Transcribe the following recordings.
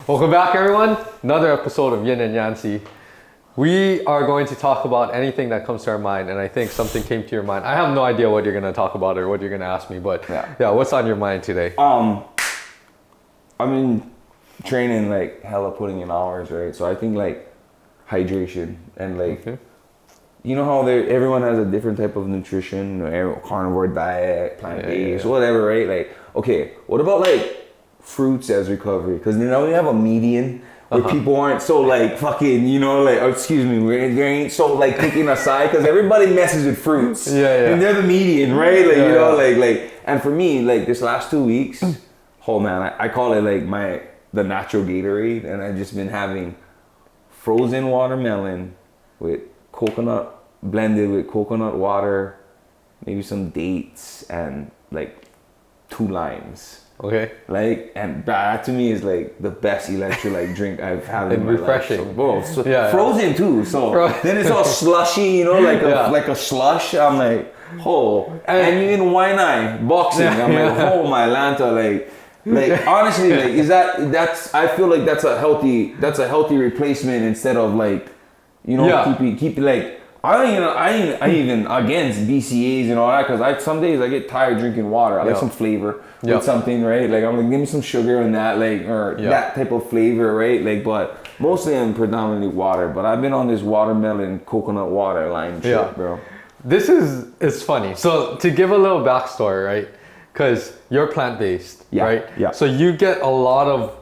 Welcome back, everyone. Another episode of Yin and Yancy. We are going to talk about anything that comes to our mind, and I think something came to your mind. I have no idea what you're going to talk about or what you're going to ask me, but yeah, what's on your mind today? I mean, training like hella, putting in hours, right? So I think like hydration and like, you know how everyone has a different type of nutrition, carnivore diet, plant-based, whatever, right? Like, okay, what about like fruits as recovery? Because now we have a median where people aren't so like fucking, you know, like, oh, excuse me, they ain't so like picking a side because everybody messes with fruits. And they're the median, right? Like, you know, like, and for me, like this last 2 weeks, oh man, I call it like the natural Gatorade, and I've just been having frozen watermelon with coconut, blended with coconut water, maybe some dates, and like 2 limes. Okay. Like, and that to me is like the best electrolyte drink I've had in my refreshing. life. So, frozen too. So then it's all slushy, you know, like a slush. I'm like, oh, and even wine eye boxing. I'm like, oh my Lanta, like honestly, like that's I feel like that's a healthy replacement instead of like, you know, keep like. I ain't even against BCAAs and all that, because some days I get tired drinking water. I like some flavor with something, right? Like I'm like, give me some sugar and that, like, or that type of flavor, right? Like, but mostly I'm predominantly water. But I've been on this watermelon coconut water line shit, bro. It's funny. So to give a little backstory, right? Because you're plant-based, right? Yeah. So you get a lot of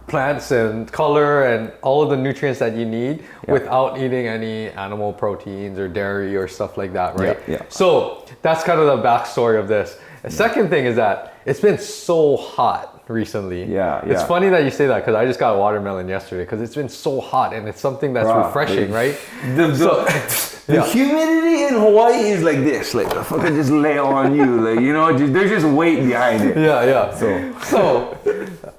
plants and color and all of the nutrients that you need without eating any animal proteins or dairy or stuff like that, right? So that's kind of the backstory of this. The second thing is that it's been so hot recently. It's funny that you say that, because I just got watermelon yesterday, because it's been so hot and it's something that's refreshing, right? The humidity in Hawaii is like this, like the fucking just lay on you, like, you know, there's just weight behind it. So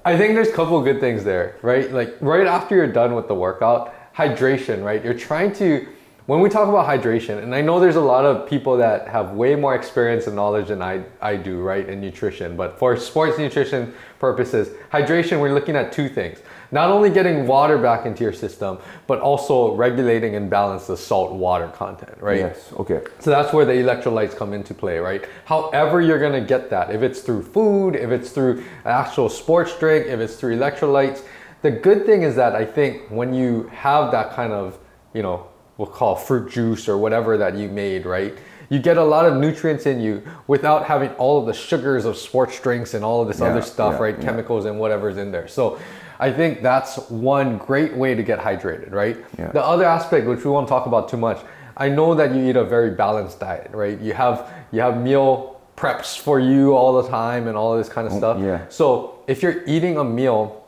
I think there's a couple of good things there, right? Like right after you're done with the workout, hydration, right? You're trying to, when we talk about hydration, and I know there's a lot of people that have way more experience and knowledge than I do, right, in nutrition, but for sports nutrition purposes, hydration, we're looking at 2 things. Not only getting water back into your system, but also regulating and balance the salt water content, right? Yes, okay. So that's where the electrolytes come into play, right? However you're gonna get that, if it's through food, if it's through an actual sports drink, if it's through electrolytes, the good thing is that I think when you have that kind of, you know, we'll call fruit juice or whatever that you made, right? You get a lot of nutrients in you without having all of the sugars of sports drinks and all of this other stuff, right? Chemicals and whatever's in there. So I think that's one great way to get hydrated, right? The other aspect, which we won't talk about too much, I know that you eat a very balanced diet, right? You have meal preps for you all the time and all of this kind of stuff. So if you're eating a meal,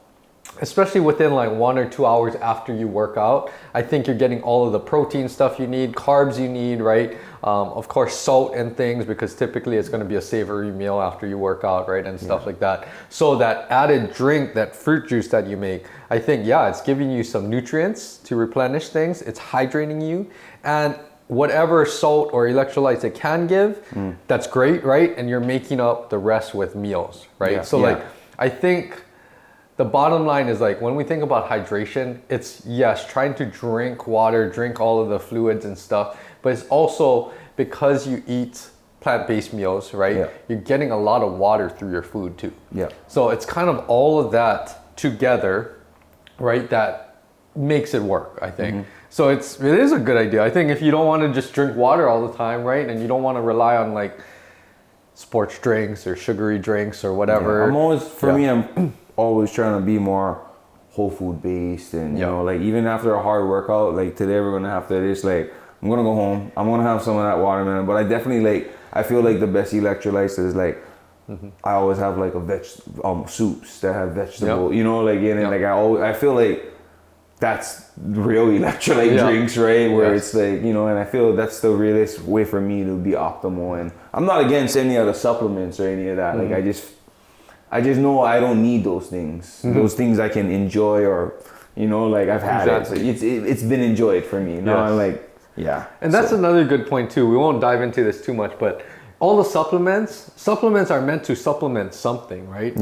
especially within like 1 or 2 hours after you work out, I think you're getting all of the protein stuff you need, carbs you need, right? Of course, salt and things, because typically it's going to be a savory meal after you work out, right? And stuff like that. So that added drink, that fruit juice that you make, I think, it's giving you some nutrients to replenish things. It's hydrating you. And whatever salt or electrolytes it can give, that's great, right? And you're making up the rest with meals, right? Like, I think the bottom line is, like, when we think about hydration, it's trying to drink water, drink all of the fluids and stuff, but it's also because you eat plant-based meals, right? You're getting a lot of water through your food too. So it's kind of all of that together, right? That makes it work, I think. So it is a good idea. I think if you don't want to just drink water all the time, right? And you don't want to rely on like sports drinks or sugary drinks or whatever. I'm always trying to be more whole food based, and you know, like even after a hard workout, like today we're gonna have to this, like I'm gonna go home, I'm gonna have some of that watermelon, but I definitely I feel like the best electrolytes is like I always have like soups that have vegetable, you know, like in it, like I feel like that's real electrolyte drinks, right? Where it's like, you know, and I feel that's the realest way for me to be optimal. And I'm not against any other supplements or any of that. Like I just know I don't need those things. Those things I can enjoy, or, you know, like I've had it. So it's been enjoyed for me. Now I'm like, And that's another good point too. We won't dive into this too much, but all the supplements are meant to supplement something, right?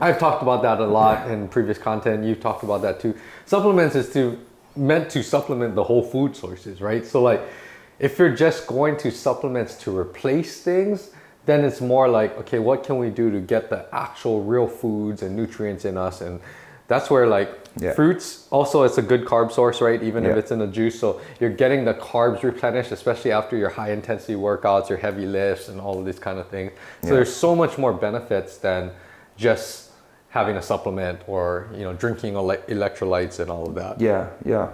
I've talked about that a lot in previous content. You've talked about that too. Supplements is meant to supplement the whole food sources, right? So like, if you're just going to supplements to replace things, then it's more like, okay, what can we do to get the actual real foods and nutrients in us? And that's where like fruits, also it's a good carb source, right? Even if it's in a juice. So you're getting the carbs replenished, especially after your high intensity workouts, your heavy lifts and all of these kind of things. So there's so much more benefits than just having a supplement or, you know, drinking electrolytes and all of that. Yeah.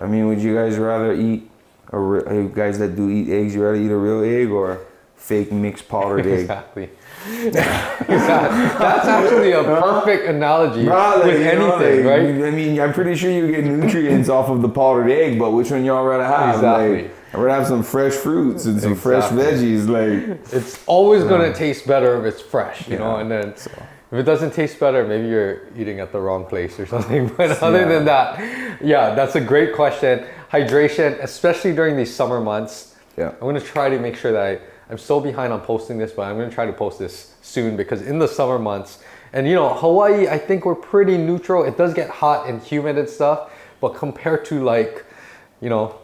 I mean, would you guys rather eat, you guys that do eat eggs, you rather eat a real egg or fake mixed powdered egg? Exactly. That's actually a perfect analogy with anything, right? I mean, I'm pretty sure you get nutrients off of the powdered egg, but which one y'all rather have? Exactly. Like, I'd rather have some fresh fruits and some fresh veggies. Like, it's always going to taste better if it's fresh, you know, and then if it doesn't taste better, maybe you're eating at the wrong place or something. But other than that, that's a great question. Hydration, especially during these summer months. I'm going to try to make sure that I'm so behind on posting this, but I'm going to try to post this soon, because in the summer months, and you know, Hawaii, I think we're pretty neutral. It does get hot and humid and stuff, but compared to like, you know,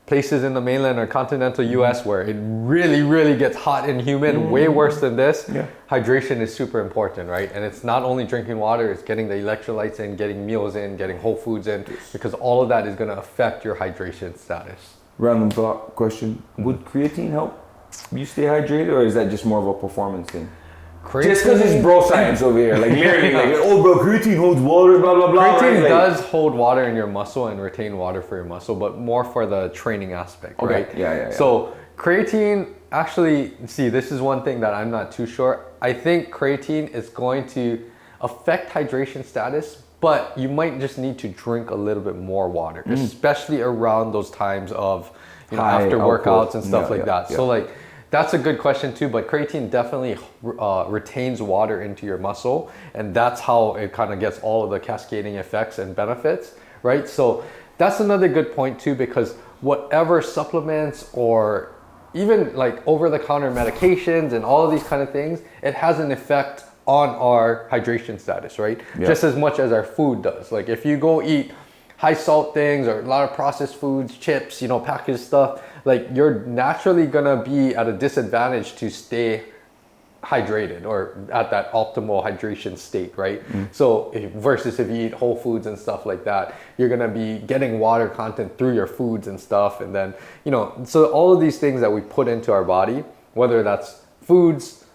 places in the mainland or continental US where it really, really gets hot and humid, way worse than this, hydration is super important, right? And it's not only drinking water, it's getting the electrolytes in, getting meals in, getting whole foods in, because all of that is going to affect your hydration status. Random thought question. Would creatine help you stay hydrated, or is that just more of a performance thing? Creatine, just because it's bro science over here, like literally, like, oh bro, creatine holds water, blah blah blah. Creatine right? does hold water in your muscle and retain water for your muscle, but more for the training aspect, right? Yeah. So creatine, actually, see, this is one thing that I'm not too sure. I think creatine is going to affect hydration status, but you might just need to drink a little bit more water, especially around those times of, you know, after workouts and stuff like that. So like, that's a good question too, but creatine definitely retains water into your muscle, and that's how it kind of gets all of the cascading effects and benefits, right? So that's another good point too, because whatever supplements or even like over-the-counter medications and all of these kind of things, it has an effect on our hydration status, right? Just as much as our food does. Like if you go eat high salt things or a lot of processed foods, chips, you know, packaged stuff, like you're naturally gonna be at a disadvantage to stay hydrated or at that optimal hydration state, right? So versus if you eat whole foods and stuff like that, you're gonna be getting water content through your foods and stuff. And then, you know, so all of these things that we put into our body, whether that's foods,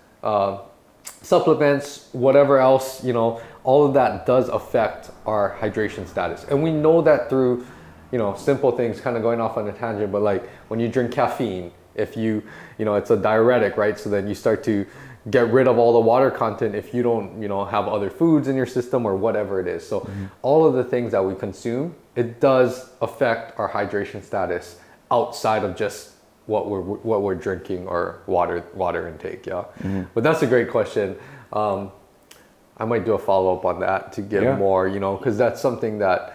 supplements, whatever else, you know, all of that does affect our hydration status. And we know that through, you know, simple things, kind of going off on a tangent, but like when you drink caffeine, if you know, it's a diuretic, right? So then you start to get rid of all the water content if you don't, you know, have other foods in your system or whatever it is. So all of the things that we consume, it does affect our hydration status outside of just what we're drinking or water intake. But that's a great question. I might do a follow-up on that to get more, you know, because that's something that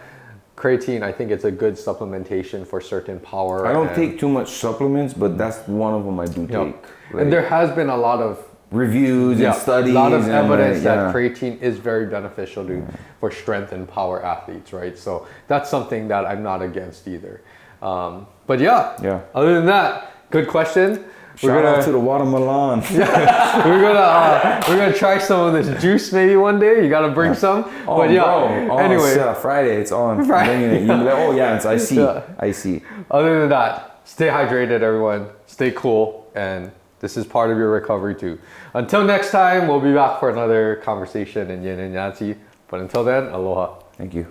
creatine, I think it's a good supplementation for certain power. I don't take too much supplements, but that's one of them I do take. Like, and there has been a lot of reviews and studies. A lot of evidence that creatine is very beneficial for strength and power athletes, right? So that's something that I'm not against either. But other than that, good question. Shout out to the watermelon. We're gonna try some of this juice maybe one day. You gotta bring some. But anyway, Friday it's on. Bringing it. You'll be like, oh yeah, it's I see. Other than that, stay hydrated, everyone. Stay cool, and this is part of your recovery too. Until next time, we'll be back for another conversation in Yin and Yancy. But until then, aloha. Thank you.